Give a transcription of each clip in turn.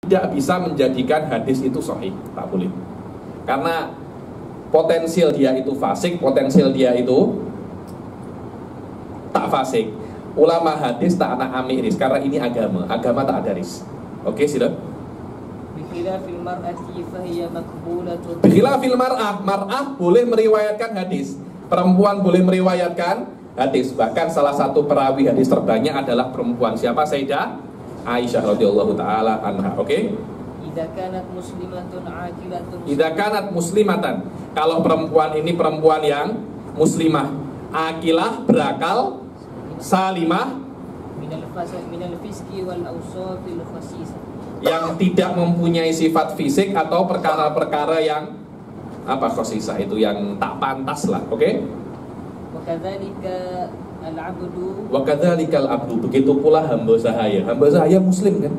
tidak bisa menjadikan hadis itu sahih, tak boleh. Karena potensial dia itu fasik, potensial dia itu tak fasik. Ulama hadis tak anak amiris, karena ini agama tak ada ris. Oke, sila. Bikhilafil mar'ati fahiya maqbulatun. Bikhilafil mar'ah boleh meriwayatkan hadis. Perempuan boleh meriwayatkan hadis. Bahkan salah satu perawi hadis terbanyak adalah perempuan. Siapa? Sayyidah Aisyah radhiyallahu taala anha. Oke? Idza kanat muslimatun aqilatun. Idza kanat muslimatan. Kalau perempuan ini perempuan yang muslimah, aqilah, berakal, salimah, minal fiski wal awsafil khasisah, yang tidak mempunyai sifat fisik atau perkara-perkara yang khasisah, itu yang tak pantas lah. Oke? Wa kadzalika al-'abdu. Wa kadzalikal abdu, begitu pula hamba sahaya. Hamba sahaya muslim kan?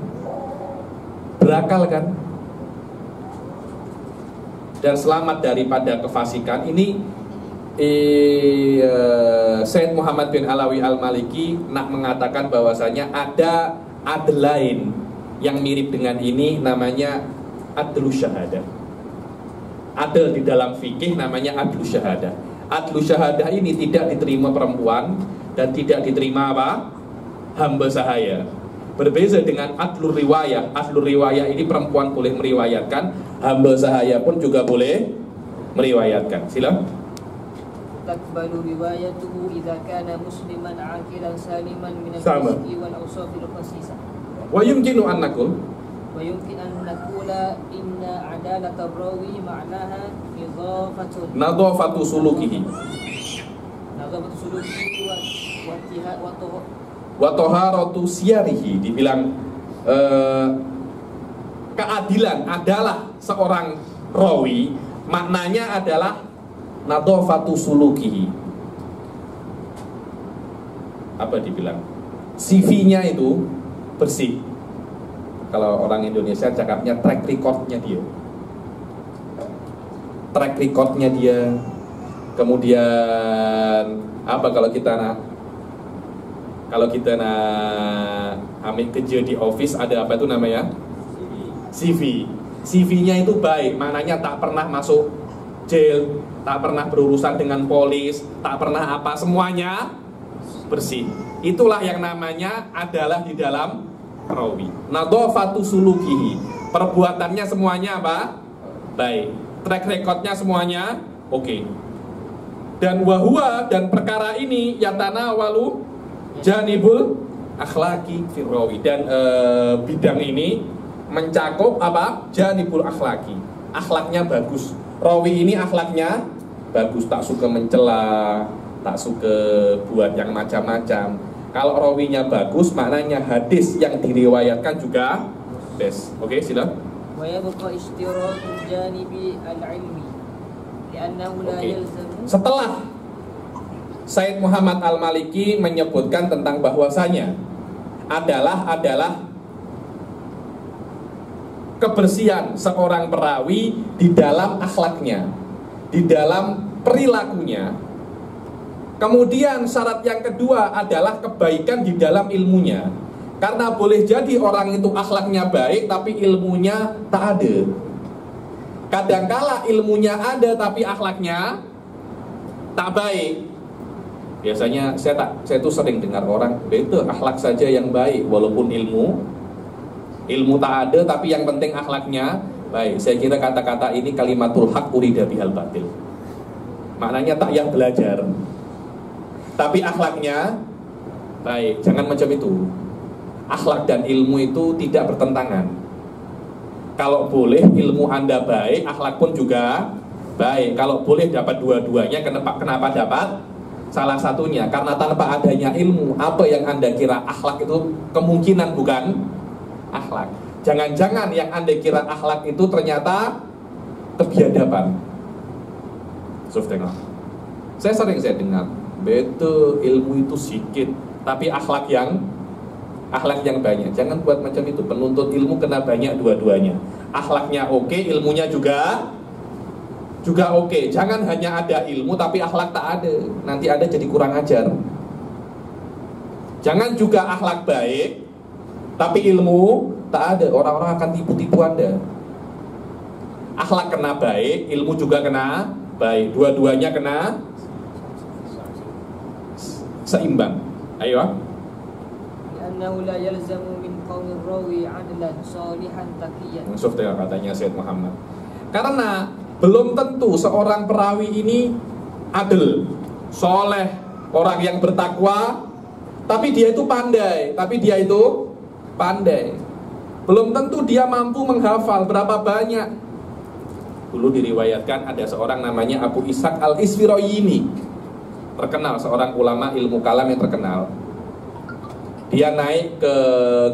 Berakal kan? Dan selamat daripada kefasikan. Ini Sayyid Muhammad bin Alawi Al-Maliki nak mengatakan bahwasanya ada adl lain yang mirip dengan ini, namanya adlu syahadah. Adl di dalam fikih namanya adlu syahadah. Adlu syahadah ini tidak diterima perempuan dan tidak diterima hamba sahaya. Berbeza dengan adlu riwayah. Adlu riwayah ini perempuan boleh meriwayatkan, hamba sahaya pun juga boleh meriwayatkan. Silakan. Takbalu riwayatuhu idza kana musliman aqilan saliman min al-fiski wal awsafil khasisah. Wa yumkinu an naqul inna adalata rawi ma'naha nadhafatu sulukihi wa taharatu siyarihi. Dibilang keadilan adalah seorang rawi, maknanya adalah nadhafatu sulukihi. Apa dibilang? CV-nya itu bersih. Kalau orang Indonesia cakapnya track recordnya dia. Track recordnya dia. Kemudian apa kalau kita ambil kerja di office, ada apa itu namanya? CV. CV-nya itu baik, maknanya tak pernah masuk jail, tak pernah berurusan dengan polis, tak pernah apa, semuanya bersih. Itulah yang namanya adalah di dalam rawi. Nadhafatu sulukihi. Perbuatannya semuanya apa? Baik. Track recordnya semuanya oke. Dan wahua, dan perkara ini yatanawalu janibul akhlaki firrawi. Dan bidang ini mencakup apa? Janibul akhlaki. Akhlaknya bagus. Rawi ini akhlaknya bagus, tak suka mencela, tak suka buat yang macam-macam. Kalau rawinya bagus, maknanya hadis yang diriwayatkan juga best. Oke, silakan. Wa yabqa ishtiratul janibi al-ilmi li'annahu la yalzamu. Setelah Sayyid Muhammad Al-Maliki menyebutkan tentang bahwasanya adalah kebersihan seorang perawi di dalam akhlaknya, di dalam perilakunya. Kemudian syarat yang kedua adalah kebaikan di dalam ilmunya. Karena boleh jadi orang itu akhlaknya baik tapi ilmunya tak ada. Kadangkala ilmunya ada tapi akhlaknya tak baik. Biasanya saya tuh sering dengar orang, itu akhlak saja yang baik walaupun ilmu tak ada, tapi yang penting akhlaknya baik. Saya kira kata-kata ini kalimatul haq urida bihal batil. Maknanya tak yang belajar, tapi akhlaknya baik. Jangan macam itu. Akhlak dan ilmu itu tidak bertentangan. Kalau boleh ilmu Anda baik, akhlak pun juga baik. Kalau boleh dapat dua-duanya, kenapa dapat salah satunya? Karena tanpa adanya ilmu, apa yang Anda kira akhlak itu kemungkinan bukan akhlak. Jangan-jangan yang Anda kira akhlak itu ternyata kebiadaban. Saya sering dengar, betul ilmu itu sedikit, tapi akhlak yang banyak. Jangan buat macam itu. Penuntut ilmu kena banyak dua-duanya. Akhlaknya oke, ilmunya juga oke. Jangan hanya ada ilmu tapi akhlak tak ada. Nanti Anda jadi kurang ajar. Jangan juga akhlak baik tapi ilmu Tak ada, orang-orang akan tipu-tipu Anda. Akhlak kena baik, ilmu juga kena baik. Dua-duanya kena seimbang. Ayo. Li'annahu la yalzamu min qawmi rawi 'adlan salihan taqiyan. Maksud katanya Sayyid Muhammad. Karena belum tentu seorang perawi ini adil, soleh, orang yang bertakwa, tapi dia itu pandai. Belum tentu dia mampu menghafal berapa banyak. Dulu diriwayatkan ada seorang namanya Abu Ishaq al-Isfirayini, terkenal, seorang ulama ilmu kalam yang terkenal. Dia naik ke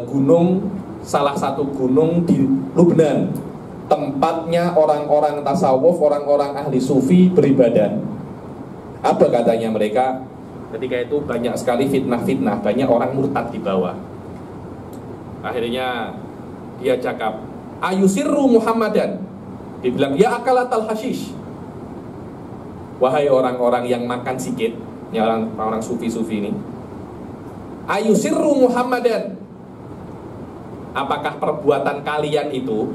gunung, salah satu gunung di Lubnan, tempatnya orang-orang tasawuf, orang-orang ahli sufi beribadah. Apa katanya mereka? Ketika itu banyak sekali fitnah-fitnah, banyak orang murtad di bawah. Akhirnya dia cakap, ayusirru Muhammadan. Dibilang, ya akalatal hashish. Wahai orang-orang yang makan sikit, ini orang sufi-sufi ini, ayusirru Muhammadan. Apakah perbuatan kalian itu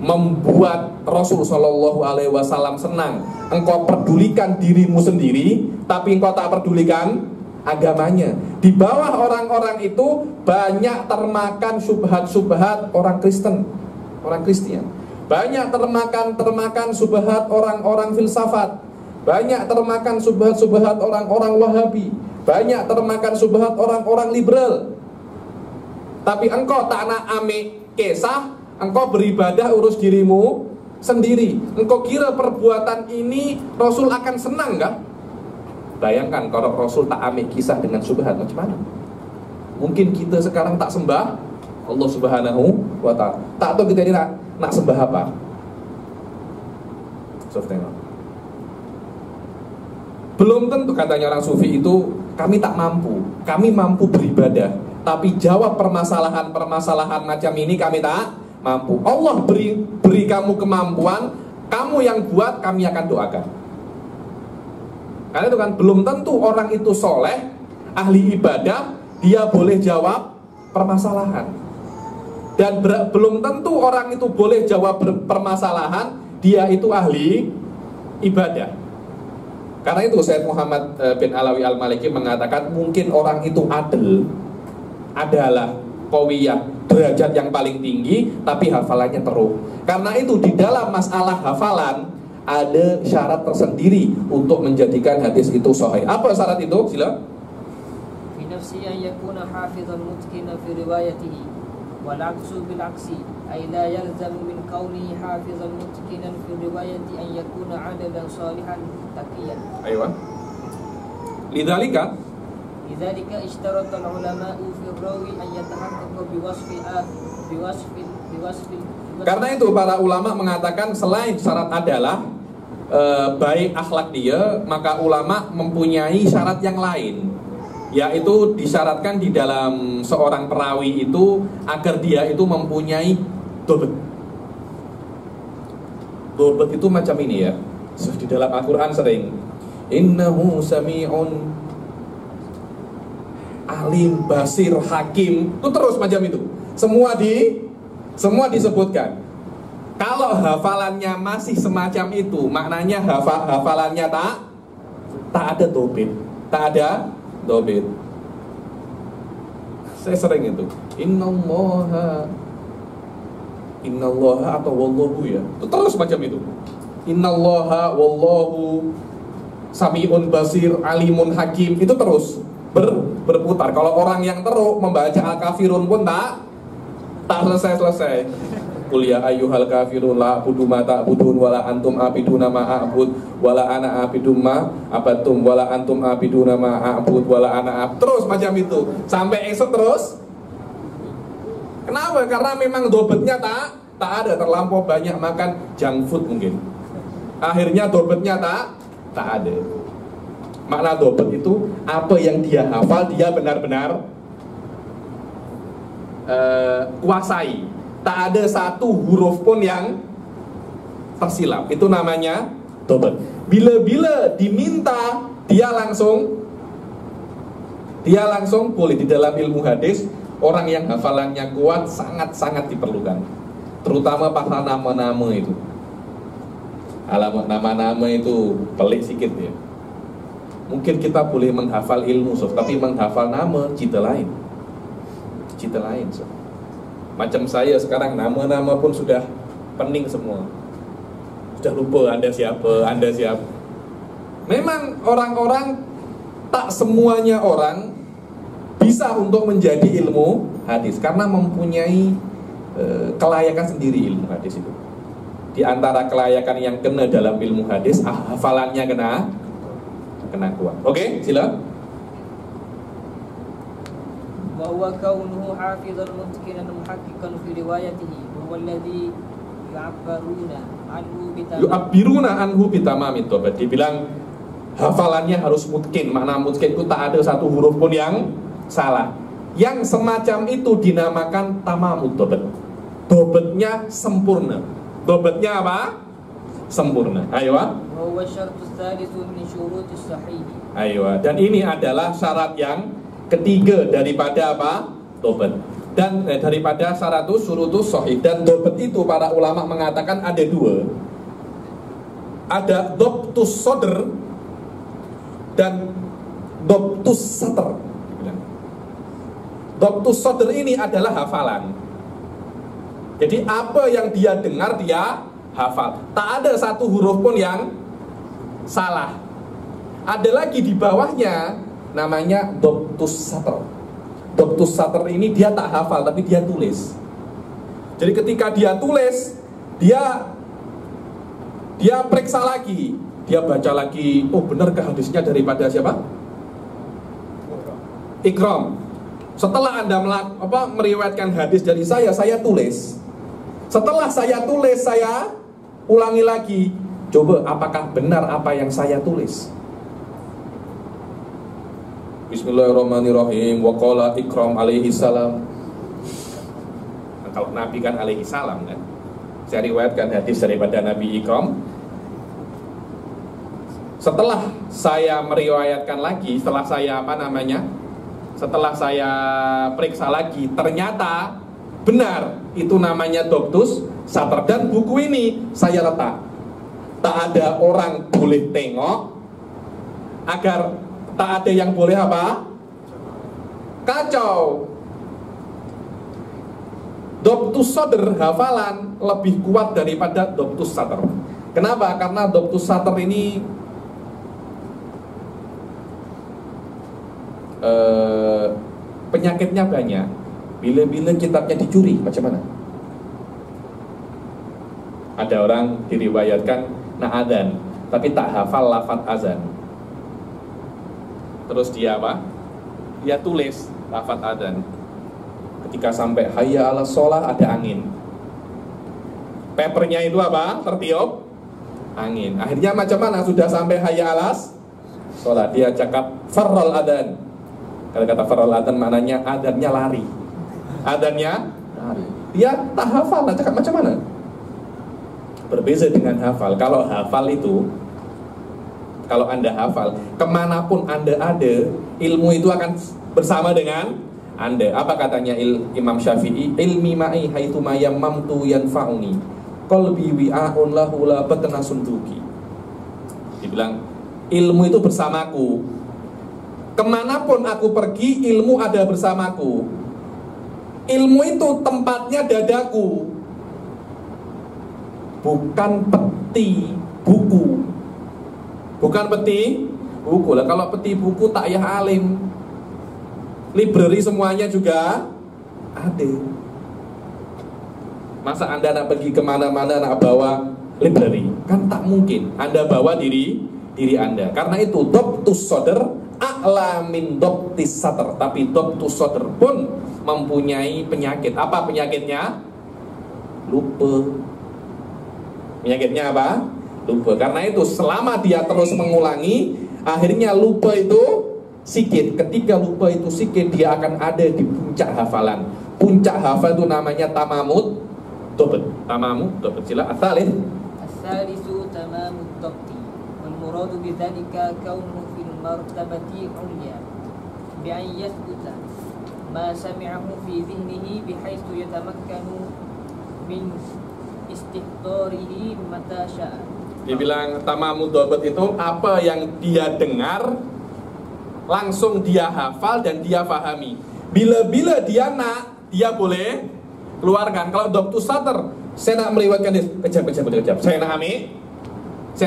membuat Rasul Shallallahu Alaihi Wasallam senang? Engkau pedulikan dirimu sendiri, tapi engkau tak pedulikan agamanya. Di bawah orang-orang itu banyak termakan subhat-subhat orang Kristen, orang Kristian. Banyak termakan subhat orang-orang filsafat. Banyak termakan subhat-subhat orang-orang Wahabi. Banyak termakan subhat orang-orang liberal. Tapi engkau tak nak ame kesah, engkau beribadah urus dirimu sendiri. Engkau kira perbuatan ini Rasul akan senang enggak? Bayangkan kalau Rasul tak ambil kisah dengan subhat, macam mana? Mungkin kita sekarang tak sembah Allah Subhanahu wa ta'ala. Tak tahu kita ini nak sembah apa? Tengok. Belum tentu, katanya orang sufi itu, kami tak mampu. Kami mampu beribadah, tapi jawab permasalahan-permasalahan macam ini kami tak mampu. Allah beri kamu kemampuan, kamu yang buat, kami akan doakan. Karena itu kan belum tentu orang itu soleh, ahli ibadah, dia boleh jawab permasalahan. Dan belum tentu orang itu boleh jawab permasalahan, dia itu ahli ibadah. Karena itu Sayyid Muhammad bin Alawi al-Maliki mengatakan mungkin orang itu adil adalah qawiyah, derajat yang paling tinggi, tapi hafalannya teruk. Karena itu di dalam masalah hafalan ada syarat tersendiri untuk menjadikan hadis itu sahih. Apa syarat itu? Sila. Fi nafsi an yakuna hafizan mutqina fi riwayatihi wal aksu bil aksi ay la yalzamu min kaunihi hafizan mutqinan fi riwayati an yakuna adalan salihan taqiyan. Aywa. Lidzalika ishtarata al-ulama'u fi rawi an yatahaqqaqa biwasfi. Karena itu para ulama mengatakan selain syarat adalah baik akhlak dia, maka ulama mempunyai syarat yang lain, yaitu disyaratkan di dalam seorang perawi itu agar dia itu mempunyai dobet. Dobet itu macam ini ya, di dalam Al-Quran sering innahu sami'un alim, basir, hakim, itu terus macam itu. Semua disebutkan. Kalau hafalannya masih semacam itu, maknanya hafalannya tak ada dobit, tak ada dobit. Saya sering itu innallaha atau wallahu ya, itu terus macam itu. Innallaha wallahu sami'un basir alimun hakim, itu terus berputar. Kalau orang yang terus membaca al-kafirun pun tak selesai. Qul ya ayyuhal kafirun la a'budu ma ta'budun wala antum a'biduna ma a'bud wala ana a'budu ma abattum wala antum a'biduna ma a'bud wala ana terus macam itu sampai esok terus. Kenapa? Karena memang dobetnya tak ada, terlampau banyak makan junk food mungkin. Akhirnya dobetnya tak ada. Makna dobet itu apa yang dia hafal dia benar-benar kuasai. Tak ada satu huruf pun yang tersilap. Itu namanya dobet. Bila diminta dia langsung boleh. Di dalam ilmu hadis orang yang hafalannya kuat sangat-sangat diperlukan. Terutama pada nama-nama itu. Alamat nama-nama itu pelik sedikit ya. Mungkin kita boleh menghafal ilmu, Sof, tapi menghafal nama cita lain. Cita lain, Sof. Macam saya sekarang nama-nama pun sudah pening semua. Sudah lupa Anda siapa, Anda siapa. Memang orang-orang, tak semuanya orang bisa untuk menjadi ilmu hadis karena mempunyai kelayakan sendiri ilmu hadis itu. Di antara kelayakan yang kena dalam ilmu hadis, hafalannya kena kuat. Oke, sila. Wa huwa kaunuhu hafizan mutqinan muhaqqiqan fi riwayatihi wa huwa alladhi yu'abbiruna anhu bitamamid dhabt. Dibilang hafalannya harus mutqin. Makna mutqin itu tak ada satu huruf pun yang salah. Yang semacam itu dinamakan tamamud dhabt. Dhabtnya sempurna. Dhabtnya apa? Sempurna. Ayo. Ayo. Dan ini adalah syarat yang ketiga daripada apa? Dhabt. Dan daripada syaratus syurutus sahih. Dan dhabt itu para ulama mengatakan ada dua. Ada dhabtus sadr dan dhabtus satr. Dhabtus sadr ini adalah hafalan. Jadi apa yang dia dengar dia hafal. Tak ada satu huruf pun yang salah. Ada lagi di bawahnya namanya dhabtus satr. Dhabtus satr ini dia tak hafal tapi dia tulis. Jadi ketika dia tulis, dia periksa lagi, dia baca lagi, oh benarkah hadisnya daripada siapa? Ikram. Setelah Anda meriwayatkan hadis dari saya tulis. Setelah saya tulis, saya ulangi lagi. Coba apakah benar apa yang saya tulis? Bismillahirrahmanirrahim. Wa qala Ikram alaihi salam. Nah, kalau Nabi kan alaihi salam kan. Saya riwayatkan hadis daripada Nabi Ikram. Setelah saya meriwayatkan lagi, setelah saya periksa lagi, ternyata benar itu namanya dhabtus satr. Dan buku ini saya letak. Tak ada orang boleh tengok, agar tak ada yang boleh apa? Kacau. Dhabtus sadr hafalan lebih kuat daripada dhabtus satr. Kenapa? Karena dhabtus satr ini penyakitnya banyak. Bila-bila kitabnya dicuri, macam mana? Ada orang diriwayatkan adzan, tapi tak hafal lafaz azan. Terus dia apa? Dia tulis lafaz adzan. Ketika sampai hayya 'alas shalah ada angin. Papernya itu apa? Tertiup angin. Akhirnya macam mana? Sudah sampai hayya 'alas shalah, dia cakap farral adzan. Kalau kata farral adzan maknanya adzannya lari. Adzannya lari. Dia tak hafal, nah cakap macam mana? Berbeza dengan hafal. Kalau hafal itu, kalau Anda hafal, kemanapun Anda ada, ilmu itu akan bersama dengan Anda. Apa katanya Imam Syafi'i? Ilmi ma'i haitsu ma yammamtu yanfa'uni. Qalbi wi'a'un lahu la batna sunduki. Dibilang ilmu itu bersamaku. Kemanapun aku pergi, ilmu ada bersamaku. Ilmu itu tempatnya dadaku, bukan peti buku. Bukan peti buku lah. Kalau peti buku tak payah alim. Library semuanya juga ada. Masa Anda nak pergi kemana-mana nak bawa library? Kan tak mungkin. Anda bawa diri Anda. Karena itu dhabtus sadr a'la min dhabtis satr. Tapi dhabtus sadr pun mempunyai penyakit. Apa penyakitnya? Lupa. Penyakitnya apa? Lupa. Karena itu selama dia terus mengulangi, akhirnya lupa itu sikit. Ketika lupa itu sikit, dia akan ada di puncak hafalan. Puncak hafal itu namanya tamamud dhabt. Tamamud dhabt. Sila as-salis. As-salisu tamamud dhabt. Wal muradu bidzalika kaunuhu fil martabati ulya bi an yathbuta ما سمعه في ذهنه بحيث يتمكن من استحضاره متى شاء. Dibilang tamamud dhabt itu apa yang dia dengar langsung dia hafal dan dia pahami. Bila-bila dia nak, dia boleh keluarkan. Kalau dhabtus satr, saya nak meriwayatkan hadis, kejap. Saya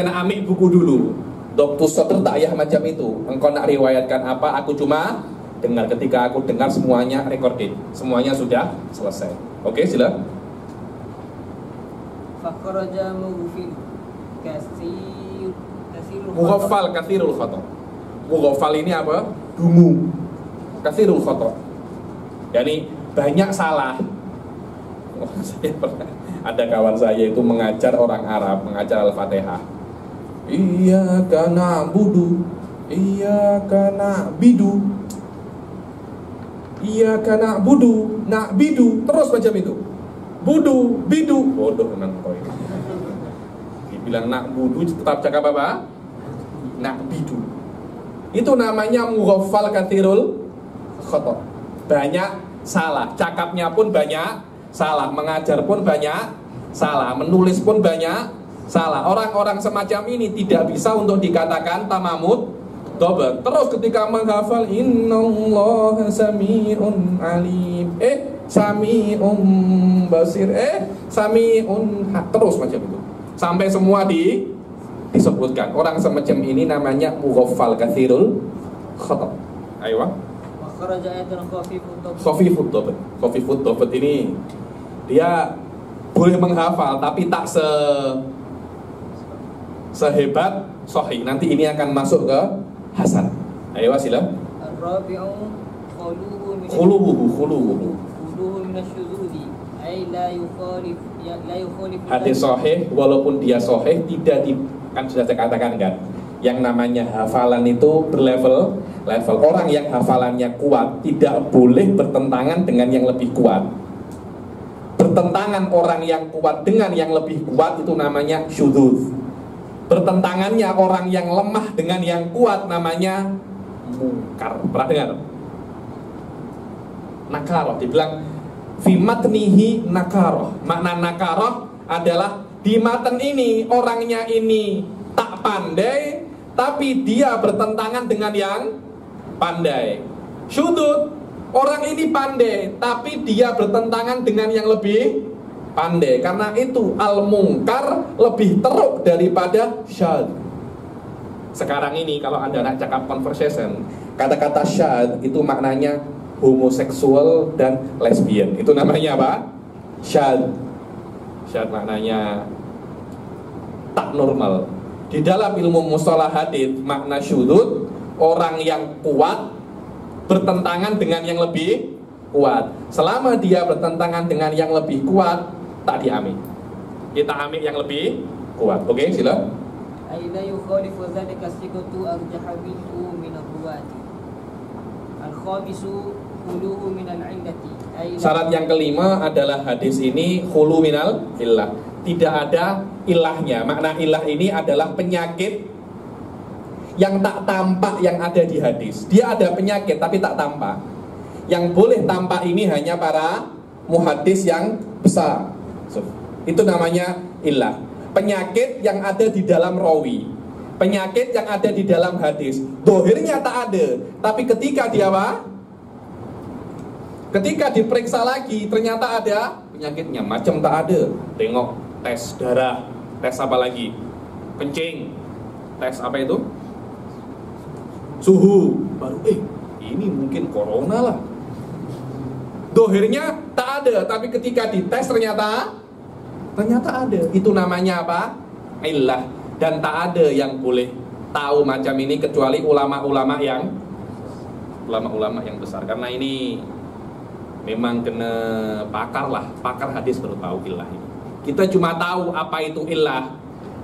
nak ambil buku dulu. Dhabtus satr tak payah macam itu. Engkau nak riwayatkan apa, aku cuma dengar. Ketika aku dengar semuanya recorded, semuanya sudah selesai. Oke, sila. Fakhraja mughfil Mughaffal kathirul khata. Mughaffal ini apa? Dungu. Kathirul khata. Yani banyak salah. Saya pernah ada kawan saya itu mengajar orang Arab, mengajar Al-Fatihah. Iyyaka na'budu, iyyaka na'bidu. Iyyaka na'budu, na'bidu, terus macam itu. Budu, bidu, bodoh memang kau ini. Dibilang na'budu tetap cakap apa? Na'bidu. Itu namanya mughaffal kathirul khata. Banyak salah, cakapnya pun banyak salah, mengajar pun banyak salah, menulis pun banyak salah. Orang-orang semacam ini tidak bisa untuk dikatakan tamamud dhabt. Terus ketika menghafal innallaha sami'un alim, sami'un basir, sami'un terus macam itu sampai semua disebutkan. Orang semacam ini namanya mughaffal kathirul khata. Ayo. Khafifud dhabt ini dia boleh menghafal tapi tak sehebat sahih. Nanti ini akan masuk ke hasan. Ayo sila. Khuluhu hadis sahih walaupun dia sahih tidak kan sudah saya katakan kan, yang namanya hafalan itu berlevel. Orang yang hafalannya kuat tidak boleh bertentangan dengan yang lebih kuat. Bertentangan orang yang kuat dengan yang lebih kuat itu namanya syudzuz. Bertentangannya orang yang lemah dengan yang kuat namanya mungkar. Pernah dengar? Nakaroh, dibilang fi matnihi nakaroh. Makna nakaroh adalah di matan ini orangnya ini tak pandai, tapi dia bertentangan dengan yang pandai. Syudzuz, orang ini pandai, tapi dia bertentangan dengan yang lebih pandai. Karena itu al-mungkar lebih teruk daripada syadz. Sekarang ini kalau Anda nak cakap conversation, kata-kata syadz itu maknanya homoseksual dan lesbian. Itu namanya apa? Syadz. Syadz maknanya tak normal. Di dalam ilmu mustalah hadits makna syudzuz orang yang kuat bertentangan dengan yang lebih kuat. Selama dia bertentangan dengan yang lebih kuat, tak diambil. Kita ambil yang lebih kuat. Oke, sila. Aila yukhalifu dzalika siqatu arjaha minhu min ar-ruwati. Al-khamisu khuluhu min al-'illati. Syarat yang kelima adalah hadis ini khulu minal illah. Tidak ada ilahnya. Makna ilah ini adalah penyakit yang tak tampak yang ada di hadis. Dia ada penyakit tapi tak tampak. Yang boleh tampak ini hanya para muhaddis yang besar. Itu namanya ilah. Penyakit yang ada di dalam rawi, penyakit yang ada di dalam hadis. Dohirnya tak ada, tapi ketika dia ketika diperiksa lagi ternyata ada penyakitnya. Macam tak ada. Tengok tes darah, tes apa lagi? Kencing, tes apa itu? Suhu. Baru ini mungkin corona lah. Dohirnya tak ada, tapi ketika dites ternyata ada. Itu namanya apa? Illah. Dan tak ada yang boleh tahu macam ini kecuali ulama-ulama yang besar. Karena ini memang kena pakar lah, pakar hadis baru tahu illah ini. Kita cuma tahu apa itu illah,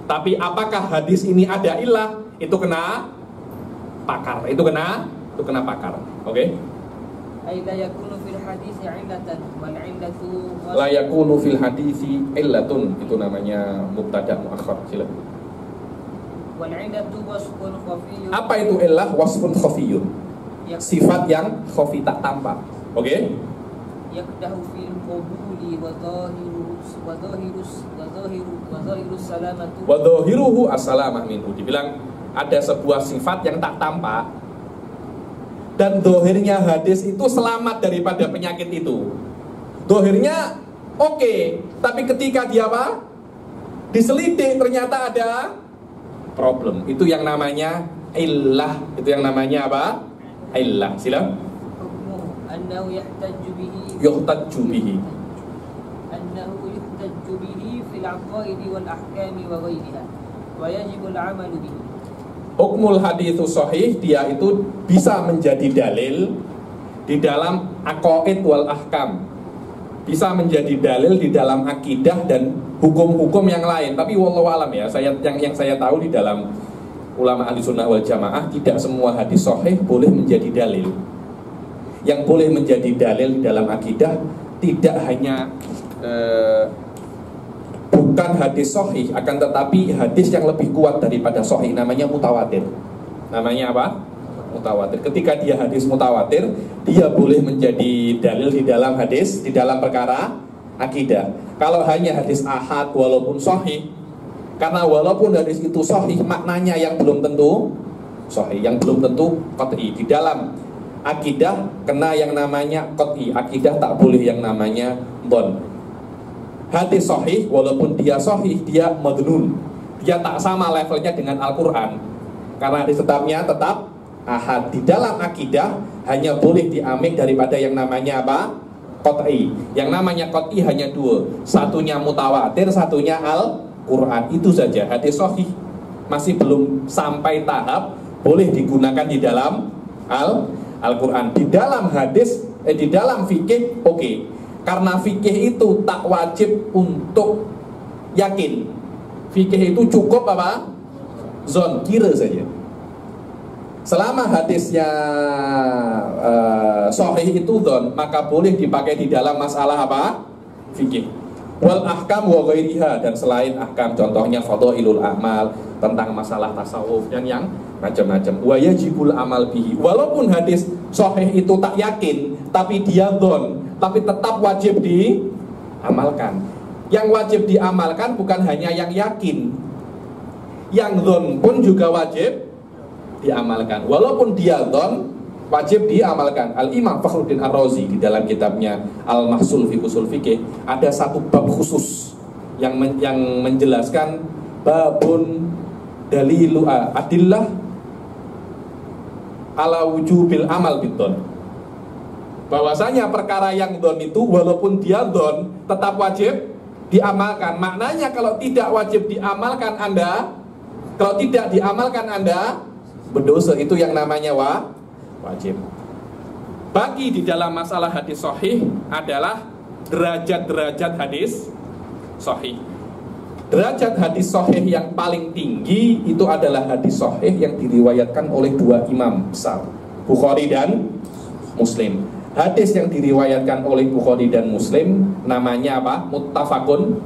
tapi apakah hadis ini ada illah, itu kena pakar. Itu kena pakar. Oke? La yakunu fil hadisi illatan wal illatu la yakunu fil hadisi illatun. Itu namanya mubtada muakhar. Silakan. Wal illatu wasfun khafiyyun. Apa itu illah? Wasfun khafiyyun. Sifat yang khafi tak tampak. Oke? Yakdahu fil qabuli wa dhahirus salamatu Wa dhahiruhu as-salamah minhu. Dibilang ada sebuah sifat yang tak tampak dan dohirnya hadis itu selamat daripada penyakit itu. Dohirnya oke, tapi ketika dia apa? Diselidik ternyata ada problem. Itu yang namanya illah. Itu yang namanya apa? Illah. Silakan. Annahu yuhtajju bihi fil aqaidi wal ahkami wa ghairiha wa yajibu al-'amalu bihi. Hukmul haditsu sahih, dia itu bisa menjadi dalil di dalam aqaid wal ahkam, bisa menjadi dalil di dalam akidah dan hukum-hukum yang lain. Tapi wallahu alam ya, yang saya tahu di dalam ulama ahli sunnah wal jamaah, tidak semua hadis sahih boleh menjadi dalil. Yang boleh menjadi dalil di dalam akidah tidak hanya bukan hadis sahih, akan tetapi hadis yang lebih kuat daripada sahih, namanya mutawatir. Namanya apa? Mutawatir. Ketika dia hadis mutawatir, dia boleh menjadi dalil di dalam hadis, di dalam perkara akidah. Kalau hanya hadis ahad walaupun sahih, karena walaupun hadis itu sahih, maknanya yang belum tentu sahih, yang belum tentu qat'i. Di dalam akidah kena yang namanya qat'i, akidah tak boleh yang namanya dhon. Hadis sahih walaupun dia sahih, dia madnun, dia tak sama levelnya dengan Al-Quran, karena hadis tetapnya tetap ahad. Di dalam akidah hanya boleh diambil daripada yang namanya apa? Qat'i. Yang namanya qat'i hanya dua, satunya mutawatir, satunya Al-Quran. Itu saja. Hadis sahih masih belum sampai tahap boleh digunakan di dalam Al-Quran. Di dalam hadis, di dalam fikih oke. Karena fikih itu tak wajib untuk yakin. Fikih itu cukup apa? Zon, kira saja. Selama hadisnya sahih itu zon, maka boleh dipakai di dalam masalah apa? Fikih. Wal ahkam wa ghairiha, dan selain ahkam, contohnya fadhailul amal, tentang masalah tasawuf dan yang macam-macam. Wa yajibul amal bihi. Walaupun hadis sahih itu tak yakin, tapi dia dhon, tapi tetap wajib diamalkan. Yang wajib diamalkan bukan hanya yang yakin, yang dhon pun juga wajib diamalkan. Walaupun dia dhon, wajib diamalkan. Al-Imam Fakhruddin Ar-Razi di dalam kitabnya Al-Mahsul fi Ushul Fiqh ada satu bab khusus yang menjelaskan babun dalilu adillah ala wujubil amal bidon. Bahwasanya perkara yang don itu walaupun dia don tetap wajib diamalkan. Maknanya kalau tidak wajib diamalkan Anda, kalau tidak diamalkan Anda berdosa. Itu yang namanya wajib. Bagi di dalam masalah hadis sahih adalah derajat-derajat hadis sahih. Derajat hadis sahih yang paling tinggi itu adalah hadis sahih yang diriwayatkan oleh dua imam besar, Bukhari dan Muslim. Hadis yang diriwayatkan oleh Bukhari dan Muslim namanya apa? Muttafaqun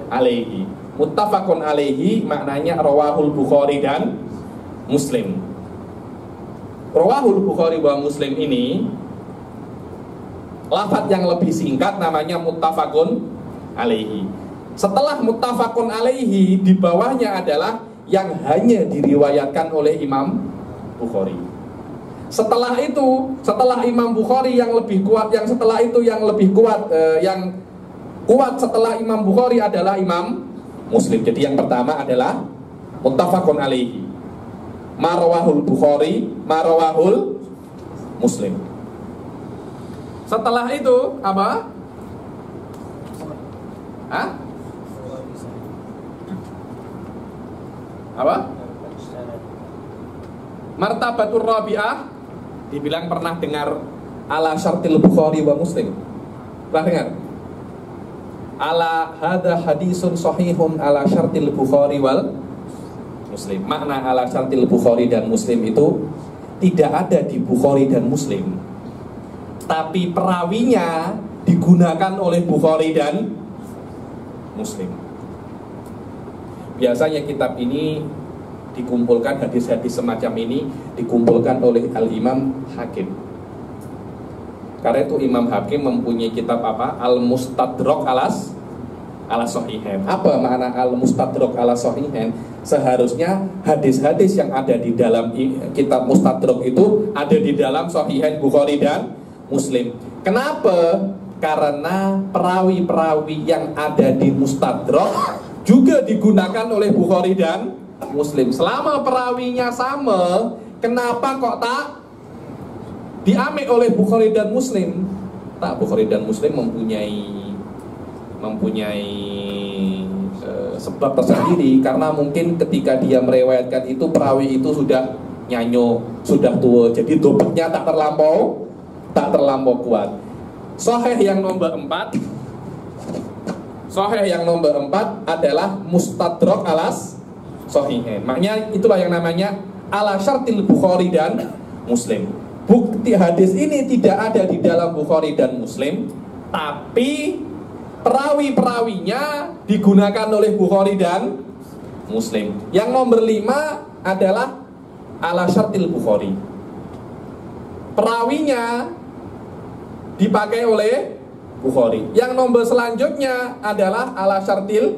alaihi. Muttafaqun alaihi maknanya rawahul Bukhari dan Muslim. Rawahul Bukhari wa Muslim ini lafaz yang lebih singkat namanya muttafaqun alaihi. Setelah muttafaqun alaihi, di bawahnya adalah yang hanya diriwayatkan oleh Imam Bukhari. Setelah itu, setelah Imam Bukhari yang lebih kuat, yang setelah itu yang lebih kuat, yang kuat setelah Imam Bukhari adalah Imam Muslim. Jadi yang pertama adalah muttafaqun alaihi, marawahul Bukhari, marawahul Muslim. Setelah itu apa? Hah? Apa? Martabatur rabi'ah, dibilang pernah dengar ala syartil Bukhari wa Muslim. Pernah dengar? Ala hadza hadisun sahihun ala syartil Bukhari wal Muslim. Makna ala syartil Bukhari dan Muslim itu tidak ada di Bukhari dan Muslim, tapi perawinya digunakan oleh Bukhari dan Muslim. Biasanya kitab ini dikumpulkan, hadis-hadis semacam ini dikumpulkan oleh Al-Imam Hakim. Karena itu Imam Hakim mempunyai kitab apa? Al-Mustadrak ala Sahihain. Apa makna Al-Mustadrak ala Sahihain? Seharusnya hadis-hadis yang ada di dalam kitab Mustadrak itu ada di dalam Sahihain Bukhari dan Muslim. Kenapa? Karena perawi-perawi yang ada di Mustadrak juga digunakan oleh Bukhari dan Muslim. Selama perawinya sama, kenapa kok tak diambil oleh Bukhari dan Muslim? Tak, Bukhari dan Muslim mempunyai sebab tersendiri, karena mungkin ketika dia meriwayatkan itu perawi itu sudah nyanyo, sudah tua, jadi dobetnya tak terlampau kuat. Sahih yang nomor 4 adalah Mustadrak alas Sahihain. Makanya itulah yang namanya ala syartil Bukhari dan Muslim. Bukti hadis ini tidak ada di dalam Bukhari dan Muslim, tapi perawi-perawinya digunakan oleh Bukhari dan Muslim. Yang nomor 5 adalah ala syartil Bukhari. Perawinya dipakai oleh Bukhari. Yang nomor selanjutnya adalah ala syartil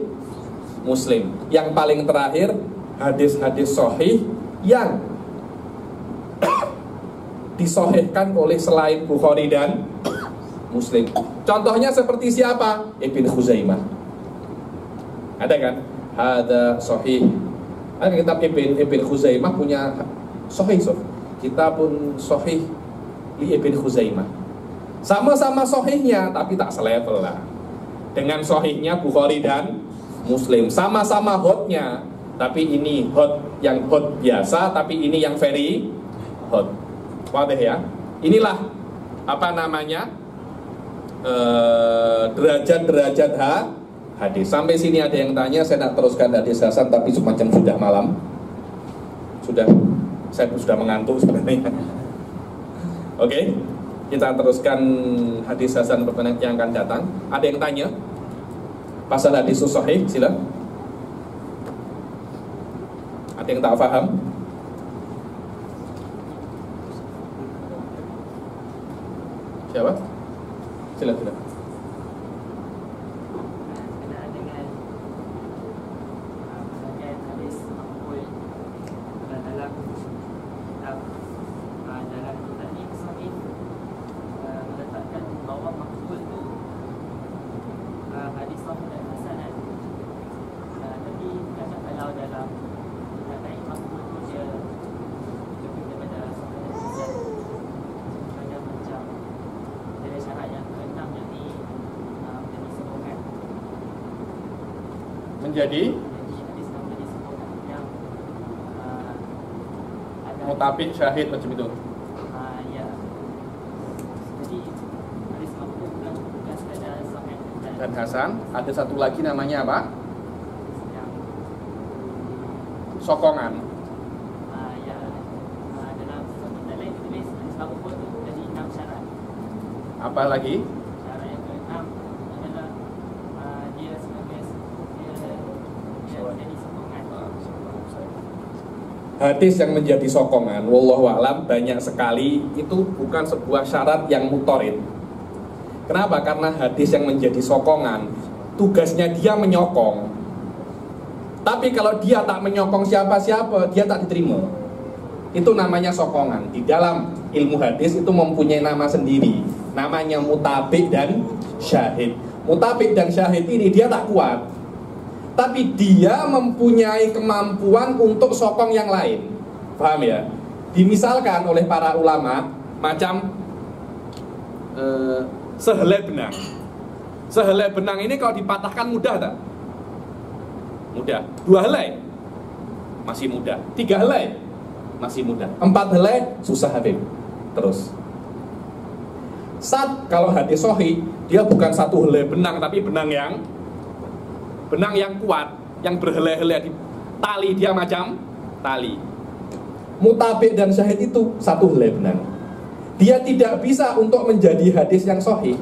Muslim. Yang paling terakhir, hadis-hadis sahih yang disahihkan oleh selain Bukhari dan Muslim. Contohnya seperti siapa? Ibn Khuzaimah. Ada kan? Ada sahih. Ada kitab Ibn Khuzaimah punya sahih. Kitabun sahih li Ibn Khuzaimah. Sama-sama sahihnya, tapi tak selevel lah dengan sahihnya Bukhari dan Muslim. Sama-sama hotnya, tapi ini hot yang hot biasa, tapi ini yang very hot. Wadah ya. Inilah apa namanya derajat-derajat hadis. Sampai sini ada yang tanya, saya nak teruskan hadis hasan, tapi semacam sudah malam. Saya sudah mengantuk sebenarnya. Oke. Kita teruskan hadis hasan pertemuan yang akan datang. Ada yang tanya pasal hadis sahih, sila. Ada yang tak paham? Siapa? Sila. Menjadi mutabik syahid macam itu. Ya. Jadi hadis maqbul bukan sekadar sahih Dan hasan, ada satu lagi namanya apa? Sokongan. Ya. Dalam satu lain ditulis hadis maqbul itu dari 6 syarat. Apa lagi? Syarat yang ke-6 adalah dia sebagai jadi sokongan. Hadis yang menjadi sokongan, wallahu a'lam, banyak sekali. Itu bukan sebuah syarat yang mutorid. Kenapa? Karena hadis yang menjadi sokongan, tugasnya dia menyokong. Tapi kalau dia tak menyokong siapa-siapa, dia tak diterima. Itu namanya sokongan. Di dalam ilmu hadis itu mempunyai nama sendiri, namanya mutabik dan syahid. Mutabik dan syahid ini dia tak kuat, tapi dia mempunyai kemampuan untuk sokong yang lain. Paham ya? Dimisalkan oleh para ulama macam sehelai benang. Sehelai benang ini kalau dipatahkan mudah tak? Mudah. 2 helai masih mudah. 3 helai masih mudah. 4 helai susah habib. Terus kalau hadis sahih, dia bukan 1 helai benang, tapi benang yang kuat, yang berhelai-helai di tali, dia macam tali. Mutabik dan syahid itu 1 helai benang. Dia tidak bisa untuk menjadi hadis yang sahih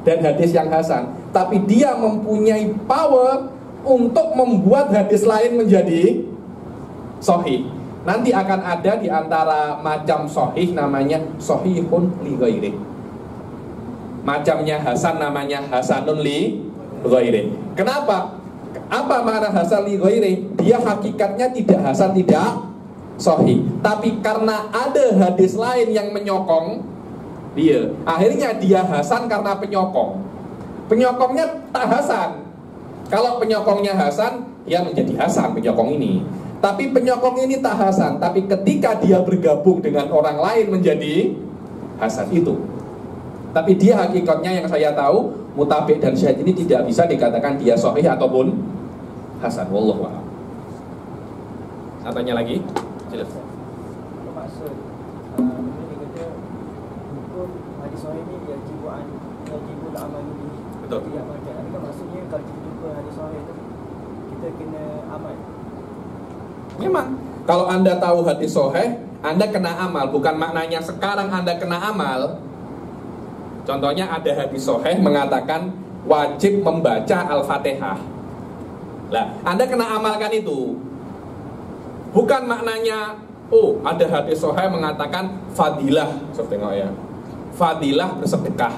dan hadis yang hasan, tapi dia mempunyai power untuk membuat hadis lain menjadi sahih. Nanti akan ada di antara macam sahih namanya sahihun li ghairi. Macamnya Hasan namanya Hasanun li ghairi. Kenapa? Apa makna Hasan li ghairi? Dia hakikatnya tidak Hasan, tidak sahih. Tapi karena ada hadis lain yang menyokong dia, akhirnya dia Hasan karena penyokong. Penyokongnya tak Hasan. Kalau penyokongnya Hasan, ya menjadi Hasan penyokong ini. Tapi penyokong ini tak Hasan. Tapi ketika dia bergabung dengan orang lain menjadi Hasan itu. Tapi dia hakikatnya yang saya tahu, mutabi dan syahid ini tidak bisa dikatakan dia sahih ataupun Hasan. Wallahu a'lam. Saya tanya lagi. Silakan. Maksud ini kata hukum hadis sahih ni wajibul amal ini. Betul. Tidak macam. Adakah maksudnya kalau kita jumpa hadis sahih tu kita kena amal? Memang kalau Anda tahu hadis sahih, Anda kena amal. Bukan maknanya sekarang Anda kena amal. Contohnya ada hadis sahih mengatakan wajib membaca Al-Fatihah. Lah, Anda kena amalkan itu. Bukan maknanya, oh ada hadis sahih mengatakan fadilah, saya tengok ya. Fadilah bersedekah.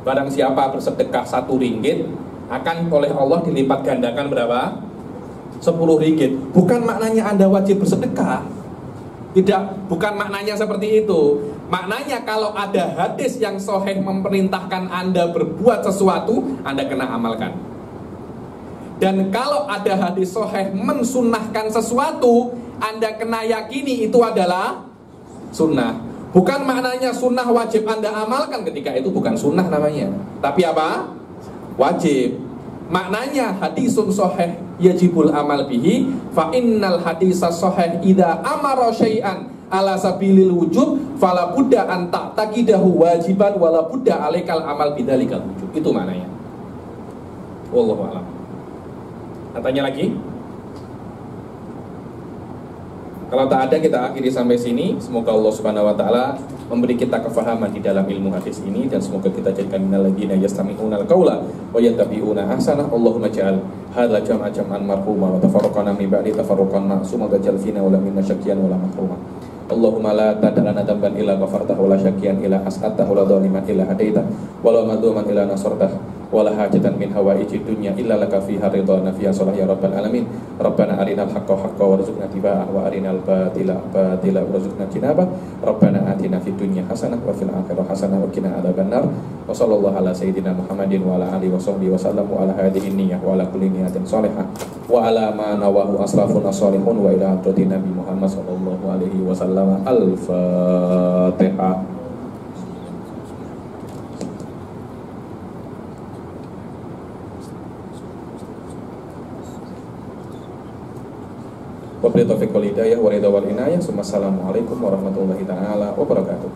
Barang siapa bersedekah 1 ringgit akan oleh Allah dilipat gandakan berapa? 10 ringgit. Bukan maknanya Anda wajib bersedekah. Tidak, bukan maknanya seperti itu. Maknanya kalau ada hadis yang sahih memerintahkan Anda berbuat sesuatu, Anda kena amalkan. Dan kalau ada hadis sahih mensunnahkan sesuatu, Anda kena yakini itu adalah sunnah. Bukan maknanya sunnah wajib Anda amalkan, ketika itu bukan sunnah namanya. Tapi apa? Wajib. Maknanya hadisun sahih yajibul amal bihi, fa innal hadisa sahih idza amara syai'an ala sabilil wujub fala budda an ta'taqidahu wajiban wala budda alaikal amal bidzalikal wujub. Itu maknanya. Wallahu a'lam. Tanya lagi? Kalau tak ada, kita akhiri sampai sini. Semoga Allah Subhanahu wa taala memberi kita kefahaman di dalam ilmu hadis ini, dan semoga kita jadikan minal ladzina yastami'una al-qaula wa yattabi'una ahsana. Allahumma ja'al hadza jam'an marhuma wa tafarraqana min ba'di tafarruqan ma'suma wa ja'al fina wa la minna syaqqiyan wa la mahruma. Allahumma la tad'alana dhanban illa ghafartahu wa la syaqqiyan illa as'atahu wa la dhaliman illa hadaitah wa la madhuman illa nasartah wa la hajatan min hawaijid dunya illa laka fiha ridwana fiha salah ya rabbal alamin. Rabbana arinal haqqa haqqan warzuqna tiba'ah wa arinal batila batila warzuqna jinabah. Rabbana atina fid dunya hasanah wa fil akhirati hasanah wa qina adzabannar. Wa sallallahu ala sayyidina Muhammadin wa ala alihi wa sahbihi wa sallam wa ala hadhihi niyyah wa ala kulli niyatin salihah wa ala ma nawahu aslafun salihun wa ila hadratin Nabi Muhammad sallallahu alaihi wasallam. Al-Fatihah. Wabillahi taufiq wal hidayah wa ridha wal inayah. Assalamualaikum warahmatullahi taala wabarakatuh.